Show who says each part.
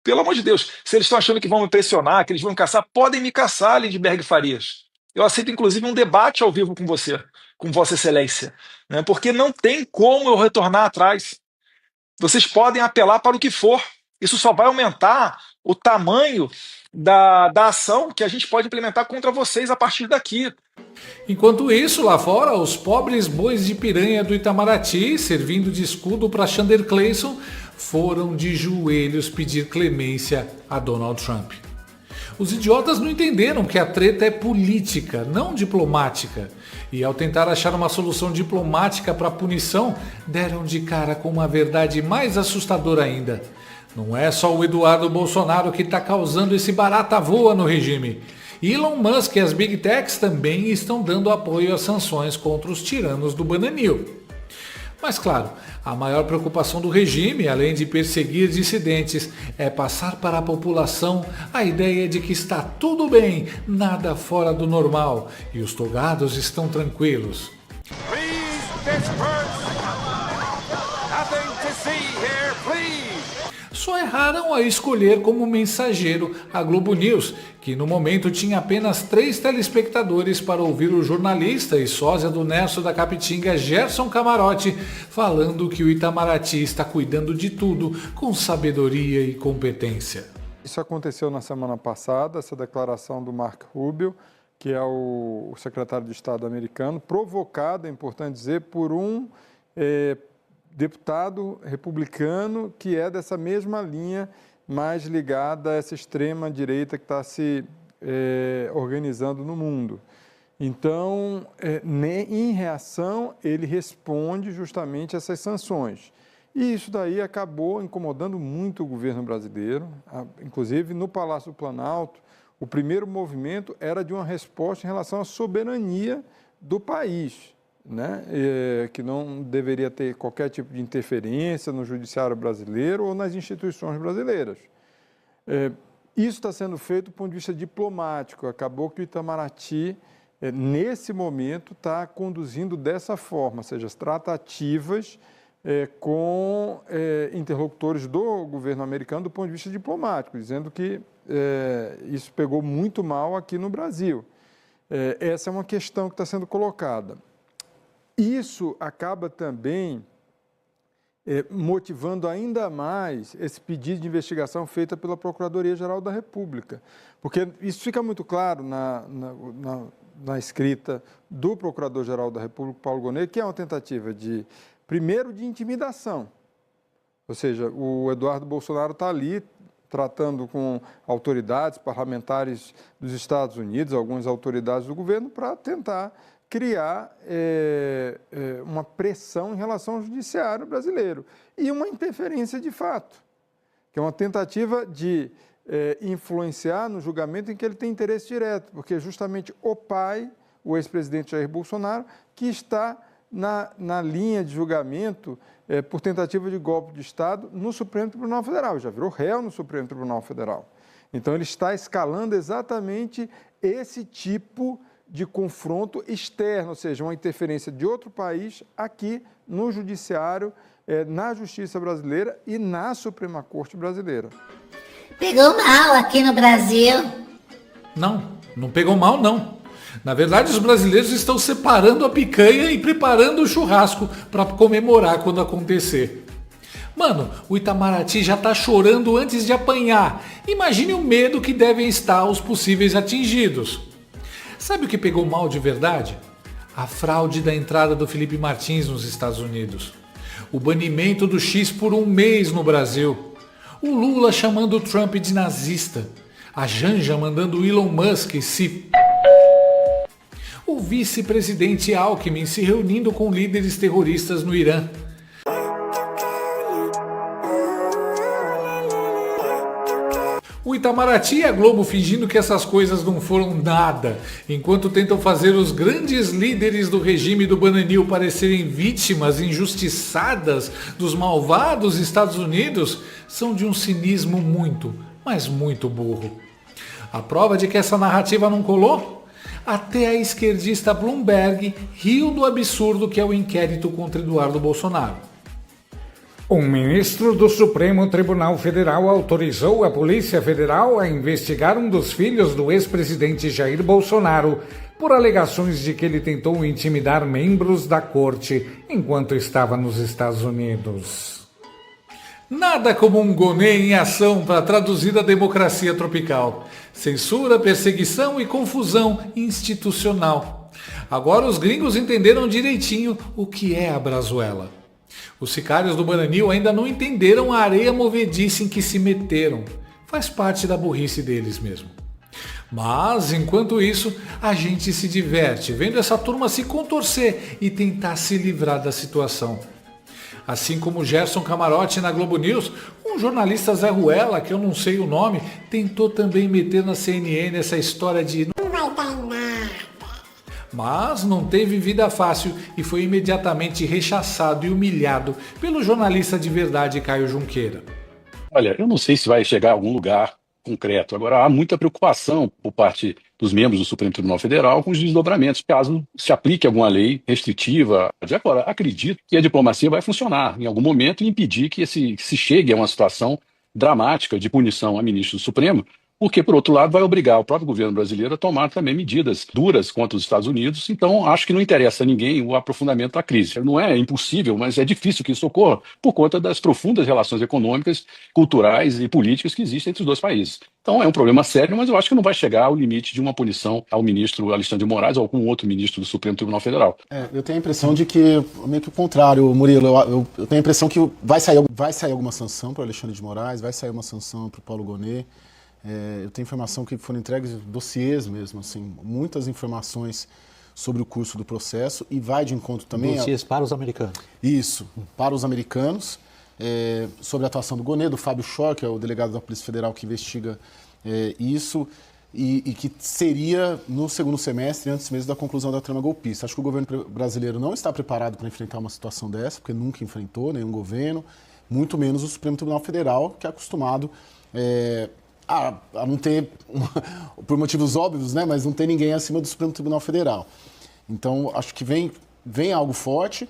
Speaker 1: pelo amor de Deus, se eles estão achando que vão me pressionar, que eles vão me caçar, podem me caçar, Lindbergh Farias. Eu aceito, inclusive, um debate ao vivo com você, com Vossa Excelência, né? Porque não tem como eu retornar atrás. Vocês podem apelar para o que for. Isso só vai aumentar o tamanho da ação que a gente pode implementar contra vocês a partir daqui.
Speaker 2: Enquanto isso, lá fora, os pobres bois de piranha do Itamaraty, servindo de escudo para Xander Clayson, foram de joelhos pedir clemência a Donald Trump. Os idiotas não entenderam que a treta é política, não diplomática. E ao tentar achar uma solução diplomática para a punição, deram de cara com uma verdade mais assustadora ainda. Não é só o Eduardo Bolsonaro que está causando esse barata voa no regime. Elon Musk e as Big Techs também estão dando apoio às sanções contra os tiranos do Bananil. Mas claro, a maior preocupação do regime, além de perseguir dissidentes, é passar para a população a ideia de que está tudo bem, nada fora do normal, e os togados estão tranquilos. Só erraram a escolher como mensageiro a Globo News, que no momento tinha apenas 3 telespectadores para ouvir o jornalista e sósia do Nerso da Capitinga, Gerson Camarote, falando que o Itamaraty está cuidando de tudo com sabedoria e competência.
Speaker 3: Isso aconteceu na semana passada, essa declaração do Mark Rubio, que é o secretário de Estado americano, provocada, é importante dizer, por um deputado republicano que é dessa mesma linha, mais ligada a essa extrema-direita que está se organizando no mundo. Então, em reação, ele responde justamente a essas sanções. E isso daí acabou incomodando muito o governo brasileiro, inclusive no Palácio do Planalto. O primeiro movimento era de uma resposta em relação à soberania do país, né? Que não deveria ter qualquer tipo de interferência no judiciário brasileiro ou nas instituições brasileiras. Isso está sendo feito do ponto de vista diplomático. Acabou que o Itamaraty, nesse momento, está conduzindo dessa forma, ou seja, as tratativas com interlocutores do governo americano do ponto de vista diplomático, dizendo que isso pegou muito mal aqui no Brasil. Essa é uma questão que está sendo colocada. Isso acaba também motivando ainda mais esse pedido de investigação feita pela Procuradoria-Geral da República, porque isso fica muito claro na escrita do Procurador-Geral da República, Paulo Gonet, que é uma tentativa primeiro, de intimidação, ou seja, o Eduardo Bolsonaro está ali tratando com autoridades parlamentares dos Estados Unidos, algumas autoridades do governo, para tentar criar uma pressão em relação ao judiciário brasileiro e uma interferência de fato, que é uma tentativa de influenciar no julgamento em que ele tem interesse direto, porque é justamente o pai, o ex-presidente Jair Bolsonaro, que está na linha de julgamento por tentativa de golpe de Estado no Supremo Tribunal Federal, já virou réu no Supremo Tribunal Federal. Então ele está escalando exatamente esse tipo de confronto externo, ou seja, uma interferência de outro país aqui no judiciário, na justiça brasileira e na Suprema Corte brasileira.
Speaker 4: Pegou mal aqui no Brasil?
Speaker 2: Não pegou mal não. Na verdade, os brasileiros estão separando a picanha e preparando o churrasco para comemorar quando acontecer. Mano, o Itamaraty já tá chorando antes de apanhar. Imagine o medo que devem estar os possíveis atingidos. Sabe o que pegou mal de verdade? A fraude da entrada do Felipe Martins nos Estados Unidos. O banimento do X por 1 mês no Brasil. O Lula chamando o Trump de nazista. A Janja mandando o Elon Musk se... O vice-presidente Alckmin se reunindo com líderes terroristas no Irã. O Itamaraty e a Globo fingindo que essas coisas não foram nada, enquanto tentam fazer os grandes líderes do regime do Bananil parecerem vítimas injustiçadas dos malvados Estados Unidos, são de um cinismo muito, mas muito burro. A prova de que essa narrativa não colou? Até a esquerdista Bloomberg riu do absurdo que é o inquérito contra Eduardo Bolsonaro. Um ministro do Supremo Tribunal Federal autorizou a Polícia Federal a investigar um dos filhos do ex-presidente Jair Bolsonaro por alegações de que ele tentou intimidar membros da corte enquanto estava nos Estados Unidos. Nada como um Gonê em ação para traduzir a democracia tropical. Censura, perseguição e confusão institucional. Agora os gringos entenderam direitinho o que é a Brazuela. Os sicários do Bananil ainda não entenderam a areia movediça em que se meteram. Faz parte da burrice deles mesmo. Mas, enquanto isso, a gente se diverte vendo essa turma se contorcer e tentar se livrar da situação. Assim como Gerson Camarote na Globo News, um jornalista Zé Ruela, que eu não sei o nome, tentou também meter na CNN essa história de não vai dar em nada. Mas não teve vida fácil e foi imediatamente rechaçado e humilhado pelo jornalista de verdade Caio Junqueira.
Speaker 5: Olha, eu não sei se vai chegar a algum lugar concreto. Agora, há muita preocupação por parte dos membros do Supremo Tribunal Federal com os desdobramentos, caso se aplique alguma lei restritiva. Agora, acredito que a diplomacia vai funcionar em algum momento e impedir que se chegue a uma situação dramática de punição a ministro do Supremo, porque, por outro lado, vai obrigar o próprio governo brasileiro a tomar também medidas duras contra os Estados Unidos. Então, acho que não interessa a ninguém o aprofundamento da crise. Não é impossível, mas é difícil que isso ocorra por conta das profundas relações econômicas, culturais e políticas que existem entre os dois países. Então, é um problema sério, mas eu acho que não vai chegar ao limite de uma punição ao ministro Alexandre de Moraes ou algum outro ministro do Supremo Tribunal Federal.
Speaker 6: Eu tenho a impressão de que, meio que o contrário, Murilo, eu tenho a impressão que vai sair alguma sanção para o Alexandre de Moraes, vai sair uma sanção para o Paulo Gonê. Eu tenho informação que foram entregues dossiês mesmo, assim, muitas informações sobre o curso do processo e vai de encontro também...
Speaker 7: Dossiês para os americanos.
Speaker 6: Isso, para os americanos, sobre a atuação do Gonê, do Fábio Schor, que é o delegado da Polícia Federal que investiga isso, e que seria no segundo semestre, antes mesmo da conclusão da trama golpista. Acho que o governo brasileiro não está preparado para enfrentar uma situação dessa, porque nunca enfrentou nenhum governo, muito menos o Supremo Tribunal Federal, que é acostumado... a não ter, por motivos óbvios, né, mas não tem ninguém acima do Supremo Tribunal Federal. Então, acho que vem algo forte,